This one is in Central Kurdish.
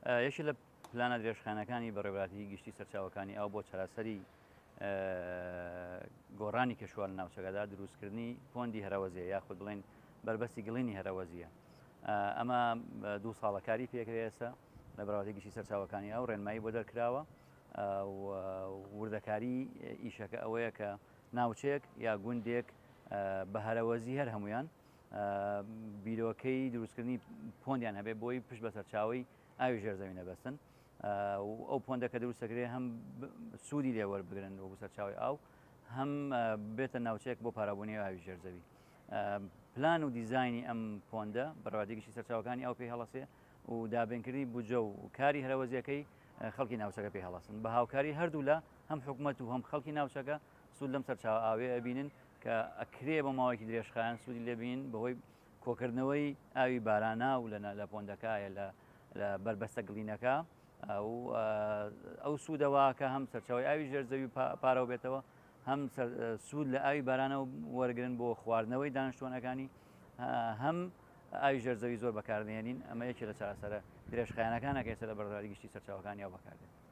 یەکی لە پلانە درێژخانەکانی بەڕێوەبەتی گشتی سەرچاوەکانی ئەو بۆ چارەسەری گۆڕانی کەشووە لە ناوچەکەدا دروستکردنی پۆندی هەرەوەزیە یاخود بڵێن بربەستی گڵینی هەرەوەزیە. ئەمە 2 ساڵەکاری پێکرێ ئێستا لە بەڕێوەبەتی گشتی سەرچاوەکانی ئەو ڕێنمایی بۆ دەرکراوە. وردەکاری ئیشەکە ئەوەیە کە ناوچەیەک یا گوندێک بە هەرەوەزی هەر هەمویان بیرۆکەی دروستکردنی پۆندیان هەبێ بۆی پشت بە سەرچاوی ئاوی ژێرزەوی نەبەستن. ئەو پۆندەکە دروستەکرێ هەم سوودی لێ وەربگرن بۆ سەرچاوی ئاو، هەم بێتە ناوچەیەک بۆ پارابوونی ئاوی ژێرزەوی. پلان و دیزایانی ئەم پۆندە بەڕێوەبەتی گشتی سەرچاوەکانی ئەو پێی هەڵەسێ و دابینکردنی بودجە و کاری هەرەوەزیەکەی خەڵکی ناوچەکە پێی هەڵەسن بە هاوکاری هەردوو لە هەم حکوومەت و هەم خەڵکی ناوچەکە سوود لەم سەرچاوە ئاوێ ئەبینن کە ئەکرێ بە ماوەیەکی درێژخایەن سوودی لێبین بەهۆی کۆکردنەوەی ئاوی بارانە و لە پۆندەکایە لە بربەستە گڵینەکە ئەو سوودەوە کە هەم سەرچاوی ئاوی ژێرزەوی پارەوە بێتەوە، هەم سوود لە ئاوی بارانە وەرگرن بۆ خواردنەوەی دانیشتوانەکانی، هەم ئاوی ژێرزەوی زۆر بەکاردێنین. ئەمە یەکێ لە چارەسەرە درێژخایەنەکانە کە ئێستا لە بەڕێوەبەتی گشتی سەرچاوەکانی ئەو بەکاردێن.